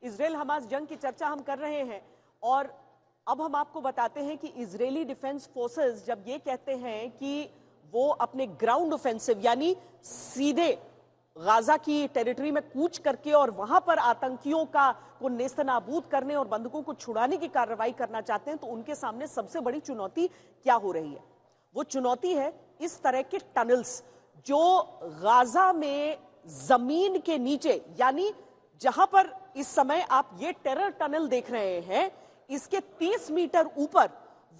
Israel Hamas जंग की चर्चा हम कर रहे हैं और अब हम आपको बताते हैं कि इजरायली डिफेंस फोर्सेस जब ये कहते हैं कि वो अपने ग्राउंड ऑफेंसिव यानी सीधे गाजा की टेरिटरी में कूच करके और वहां पर आतंकियों को नेस्तनाबूद करने और बंधकों को छुड़ाने की कार्रवाई करना चाहते हैं, तो उनके सामने सबसे बड़ी चुनौती क्या हो रही है? वो चुनौती है इस तरह के टनल्स जो गाजा में जमीन के नीचे, यानी जहां पर इस समय आप ये टेरर टनल देख रहे हैं, इसके 30 मीटर ऊपर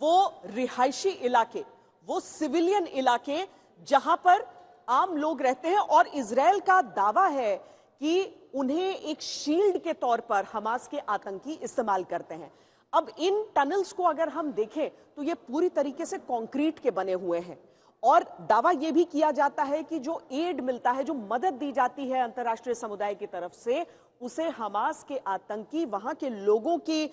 वो रिहायशी इलाके, वो सिविलियन इलाके जहां पर आम लोग रहते हैं और इजराइल का दावा है कि उन्हें एक शील्ड के तौर पर हमास के आतंकी इस्तेमाल करते हैं। अब इन टनल्स को अगर हम देखें तो ये पूरी तरीके से कंक्रीट के बने हुए हैं और दावा यह भी किया जाता है कि जो एड मिलता है, जो मदद दी जाती है अंतर्राष्ट्रीय समुदाय की तरफ से, उसे हमास के आतंकी वहां के लोगों की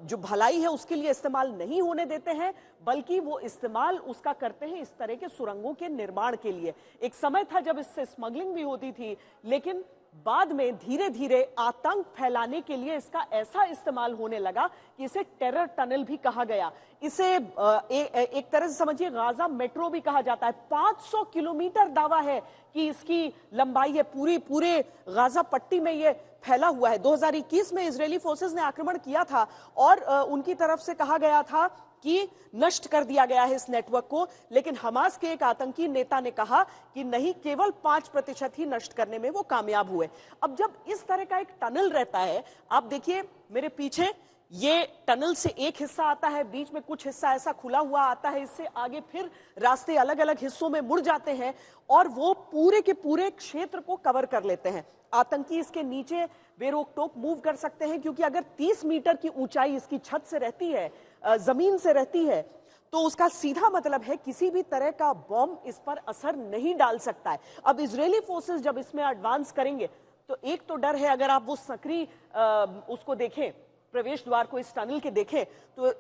जो भलाई है उसके लिए इस्तेमाल नहीं होने देते हैं, बल्कि वो इस्तेमाल उसका करते हैं इस तरह के सुरंगों के निर्माण के लिए। एक समय था जब इससे स्मगलिंग भी होती थी, लेकिन बाद में धीरे धीरे आतंक फैलाने के लिए इसका ऐसा इस्तेमाल होने लगा कि इसे टेरर टनल भी कहा गया। इसे एक तरह से समझिए गाजा मेट्रो भी कहा जाता है। 500 किलोमीटर दावा है कि इसकी लंबाई है, पूरे गाजा पट्टी में ये फैला हुआ है। 2021 में इजरायली फोर्सेस ने आक्रमण किया था और उनकी तरफ से कहा गया था कि नष्ट कर दिया गया है इस नेटवर्क को, लेकिन हमास के एक आतंकी नेता ने कहा कि नहीं, केवल 5% ही नष्ट करने में वो कामयाब हुए। अब जब इस तरह का एक टनल रहता है, आप देखिए मेरे पीछे ये टनल से एक हिस्सा आता है, बीच में कुछ हिस्सा ऐसा खुला हुआ आता है, इससे आगे फिर रास्ते अलग अलग हिस्सों में मुड़ जाते हैं और वो पूरे के पूरे क्षेत्र को कवर कर लेते हैं। आतंकी इसके नीचे बेरोक टोक मूव कर सकते हैं, क्योंकि अगर 30 मीटर की ऊंचाई इसकी छत से रहती है, जमीन से रहती है, तो उसका सीधा मतलब है किसी भी तरह का बॉम्ब इस पर असर नहीं डाल सकता है। अब इजरायली फोर्सेस जब इसमें एडवांस करेंगे तो एक तो डर है, अगर आप वो सक्रिय उसको देखें, प्रवेश द्वार को इस टनल के देखें, तो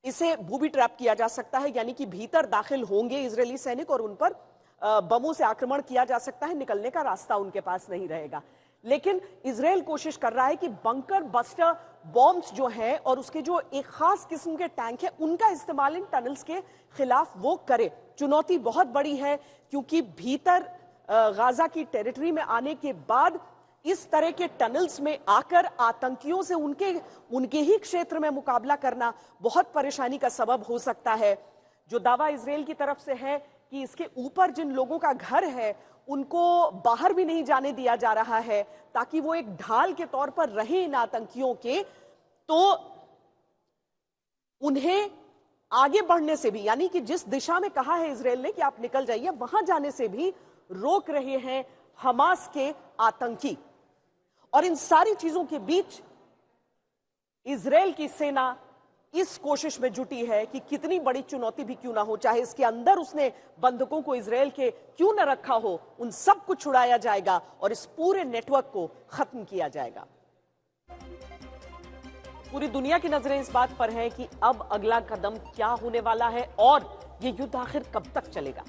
इसे बूबी ट्रैप किया जा सकता है, यानी कि भीतर दाखिल होंगे इजरायली सैनिक और उन पर बमों से आक्रमण किया जा सकता है, निकलने का रास्ता उनके पास नहीं रहेगा। लेकिन इजराइल कोशिश कर रहा है कि बंकर बस्टर बॉम्ब्स जो हैं और उसके जो एक खास किस्म के टैंक है, उनका इस्तेमाल इन टनल्स के खिलाफ वो करे। चुनौती बहुत बड़ी है, क्योंकि भीतर गाजा की टेरिटरी में आने के बाद इस तरह के टनल्स में आकर आतंकियों से उनके ही क्षेत्र में मुकाबला करना बहुत परेशानी का सबब हो सकता है। जो दावा इजराइल की तरफ से है कि इसके ऊपर जिन लोगों का घर है उनको बाहर भी नहीं जाने दिया जा रहा है, ताकि वो एक ढाल के तौर पर रहे इन आतंकियों के, तो उन्हें आगे बढ़ने से भी, यानी कि जिस दिशा में कहा है इजराइल ने कि आप निकल जाइए, वहां जाने से भी रोक रहे हैं हमास के आतंकी। और इन सारी चीजों के बीच इजराइल की सेना इस कोशिश में जुटी है कि कितनी बड़ी चुनौती भी क्यों ना हो, चाहे इसके अंदर उसने बंधकों को इजराइल के क्यों न रखा हो, उन सबको छुड़ाया जाएगा और इस पूरे नेटवर्क को खत्म किया जाएगा। पूरी दुनिया की नजरें इस बात पर हैं कि अब अगला कदम क्या होने वाला है और ये युद्ध आखिर कब तक चलेगा।